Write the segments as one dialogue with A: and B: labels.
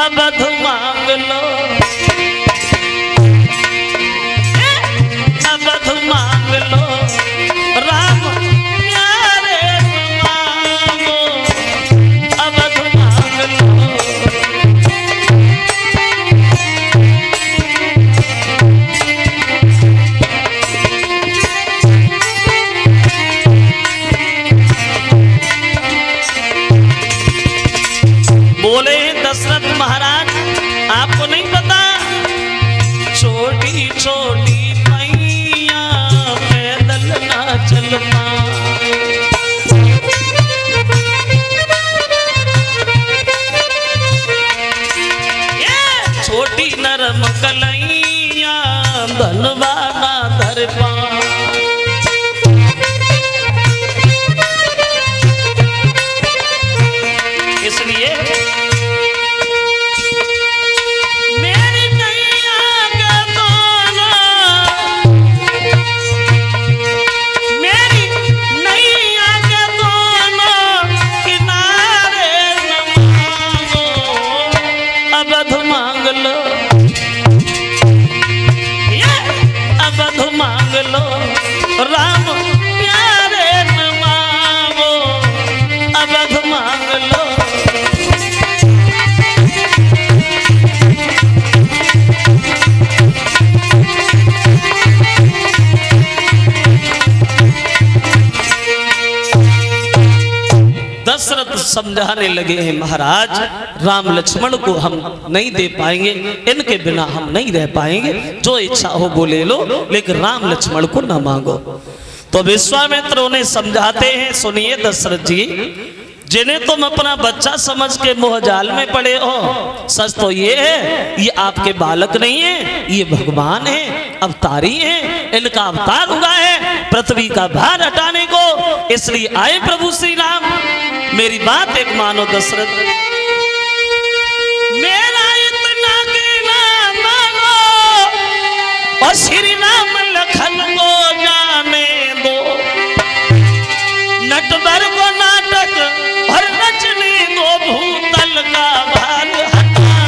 A: अवध मांग लो, अवध मांग लो, राम प्यारे मांगो, अवध मांग लो। बोले दशरथ महाराज, आपको नहीं पता, छोटी छोटी मैया पैदल ना चल पाए, छोटी नरम कलैया धनवा ना धर पाए। इसलिए मेरी नैया के दोनों, मेरी नैया के दोनों किनारे न मांगो, अवध मांग लो, ये अवध मांग लो, राम प्यारे न मांगो, अवध मांग लो। दशरथ समझाने लगे हैं, महाराज राम लक्ष्मण को हम नहीं दे पाएंगे, इनके बिना हम नहीं रह पाएंगे, जो इच्छा हो वो ले लो, लेकिन राम लक्ष्मण को ना मांगो। तो विश्वामित्र उन्हें समझाते हैं, सुनिए दशरथ जी, जिन्हें तुम अपना बच्चा समझ के मोह जाल में पड़े हो, सच तो ये है ये आपके बालक नहीं है, ये भगवान है, अवतारी है, इनका अवतार हुआ है पृथ्वी का भार हटाने को, इसलिए आए प्रभु श्री राम। मेरी बात एक मानो दशरथ, मेरा इतना के ना मानो और श्री राम लखन को जाने दो, नटवर को नाटक और रचने दो, भूतल का भार हटाने।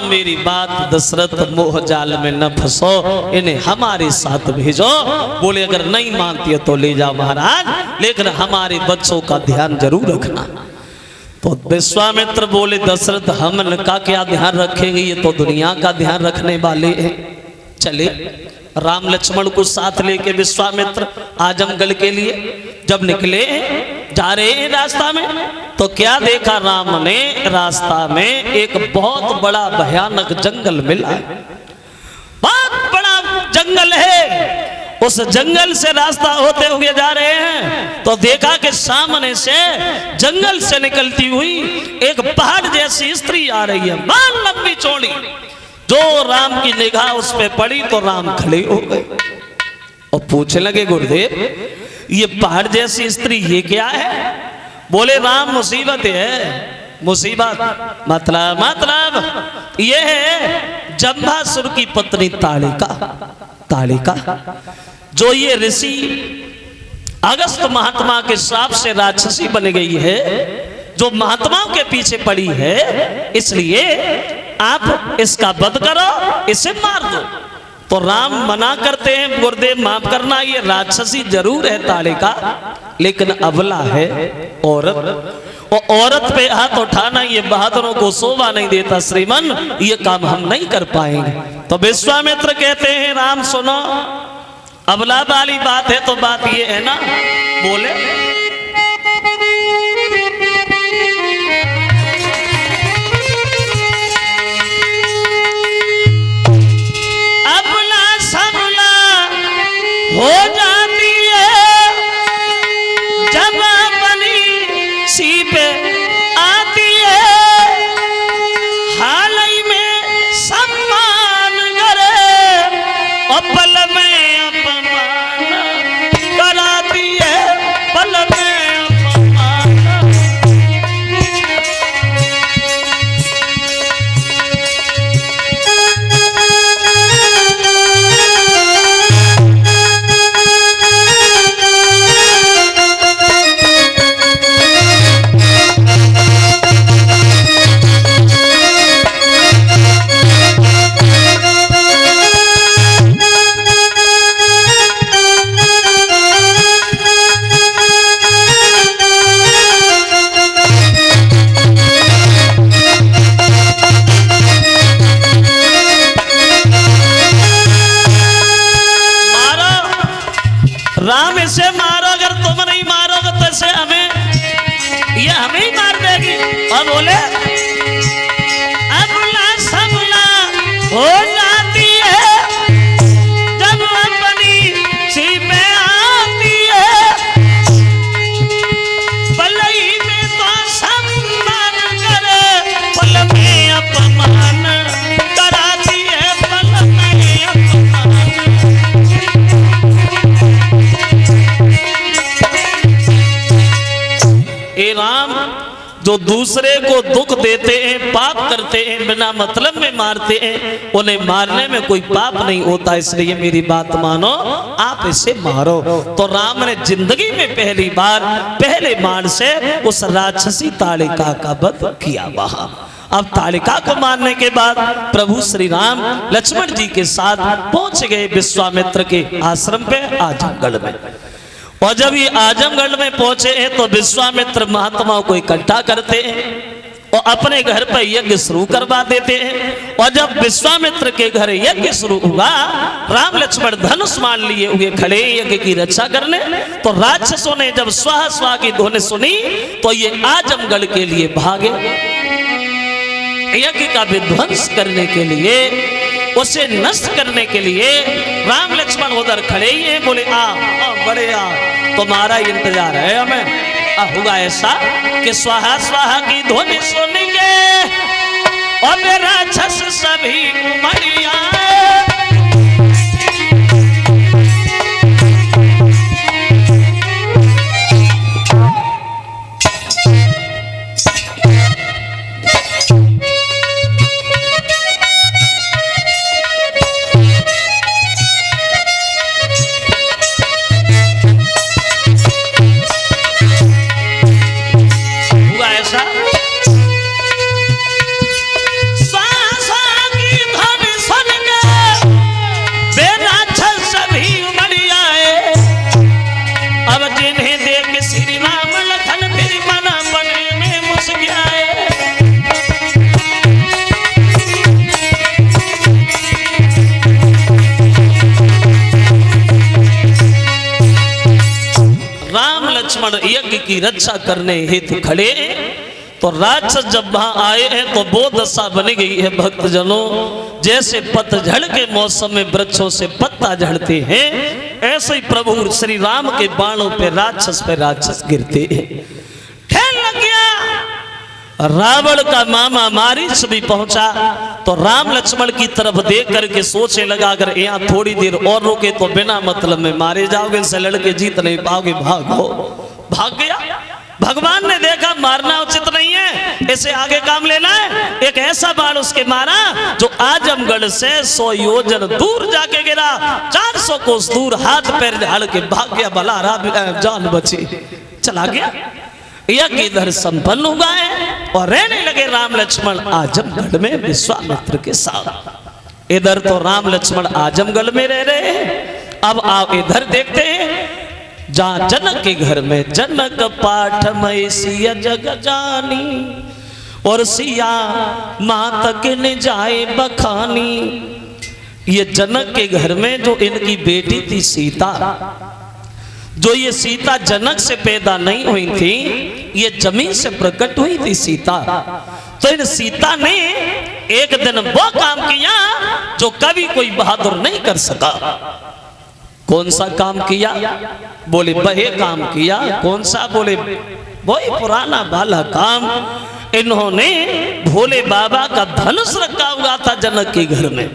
A: मेरी बात दशरथ, मोह जाल में न फंसो, इन्हें हमारे साथ भेजो। बोले अगर नहीं मानती हो तो ले जाओ महाराज, लेकिन हमारे बच्चों का ध्यान जरूर रखना। तो विश्वामित्र बोले दशरथ हम का क्या ध्यान रखेंगे, ये तो दुनिया का ध्यान रखने वाले हैं। चले राम लक्ष्मण को साथ लेके विश्वामित्र आजमगढ़ के लिए जब निकले, जा रहे हैं रास्ता में, तो क्या देखा राम ने, रास्ता में एक बहुत बड़ा भयानक जंगल मिला, बहुत बड़ा जंगल है। उस जंगल से रास्ता होते हुए जा रहे हैं तो देखा कि सामने से जंगल से निकलती हुई एक पहाड़ जैसी स्त्री आ रही है, बाल लंबी चौड़ी। जो राम की निगाह उस पे पड़ी तो राम खड़े हो गए और पूछने लगे गुरुदेव ये पहाड़ जैसी स्त्री ये क्या है? बोले राम मुसीबत है। मुसीबत मतलब ये है जंभासुर की पत्नी ताड़िका, जो ये ऋषि अगस्त महात्मा के श्राप से राक्षसी बन गई है, जो महात्माओं के पीछे पड़ी है, इसलिए आप इसका वध करो, इसे मार दो। तो राम मना करते हैं, गुरुदेव माफ करना, ये राक्षसी जरूर है ताड़िका, लेकिन अबला है, औरत। और औरत पे हाथ उठाना ये बहादुरों को शोभा नहीं देता श्रीमन, ये काम हम नहीं कर पाएंगे। तो विश्वामित्र कहते हैं राम सुनो, अबला वाली बात है तो बात ये है ना, बोले अब जो दूसरे को दुख देते हैं, पाप करते हैं, बिना मतलब में मारते हैं, उन्हें मारने में कोई पाप नहीं होता, इसलिए मेरी बात मानो, आप इसे मारो। तो राम ने जिंदगी में पहली बार पहले बाण से उस राक्षसी ताड़िका का वध किया। वहां अब ताड़िका को मारने के बाद प्रभु श्री राम लक्ष्मण जी के साथ पहुंच गए विश्वामित्र के आश्रम पे आजमगढ़ में। और जब ये आजमगढ़ में पहुंचे हैं तो विश्वामित्र महात्माओं को इकट्ठा करते हैं और अपने घर पर यज्ञ शुरू करवा देते हैं। और जब विश्वामित्र के घर यज्ञ शुरू हुआ, राम लक्ष्मण धनुष मान लिए हुए खड़े यज्ञ की रक्षा करने, तो राक्षसों ने जब स्वाहा स्वाहा की ध्वनि सुनी तो ये आजमगढ़ के लिए भागे, यज्ञ का विध्वंस करने के लिए, उसे नष्ट करने के लिए। राम लक्ष्मण उधर खड़े ही हैं, बोले आ बड़े आ, तुम्हारा इंतजार है हमें। हुआ ऐसा कि स्वाहा स्वाहा की ध्वनि सुनेंगे और वे राक्षस सभी उमड़ आए। यज्ञ की रक्षा करने हेतु खड़े, तो राक्षस जब वहां आए हैं तो वो दशा बनी गई है भक्तजनों, जैसे पतझड़ के मौसम में वृक्षों से पत्ता झड़ते हैं, ऐसे ही प्रभु श्री राम के बाणों पे राक्षस गिरते हैं। ठहर लग गया। रावण का मामा मारीच भी पहुंचा तो राम लक्ष्मण की तरफ देख करके सोचने लगा, अगर यहाँ थोड़ी देर और रुके तो बिना मतलब में मारे जाओगे, इनसे लड़के जीत नहीं पाओगे, भागो। भाग गया। भगवान ने देखा मारना उचित नहीं है, इसे आगे काम लेना है। एक ऐसा बाण उसके मारा जो आजमगढ़ से 100 योजन दूर जाके गिरा, 400 कोस दूर, हाथ पैर झाड़ के भाग गया। भला जान बची, चला गया। यज्ञ इधर संपन्न हुआ है और रहने लगे राम लक्ष्मण आजमगढ़ में विश्वामित्र के साथ। इधर तो राम लक्ष्मण आजमगढ़ में रह रहे हैं। अब आप इधर देखते हैं, जहाँ जनक के घर में जनक पाठ में सिया जग जानी और सिया माँ तक न जाए बखानी। ये जनक के घर में जो इनकी बेटी थी सीता, जो ये सीता जनक से पैदा नहीं हुई थी, ये जमीन से प्रकट हुई थी सीता। तो इन सीता ने एक दिन वो काम किया जो कभी कोई बहादुर नहीं कर सका। कौन सा काम किया? बोले वही काम किया। कौन सा? बोले वही पुराना वाला काम। इन्होंने भोले बाबा का धनुष रखा हुआ था जनक के घर में।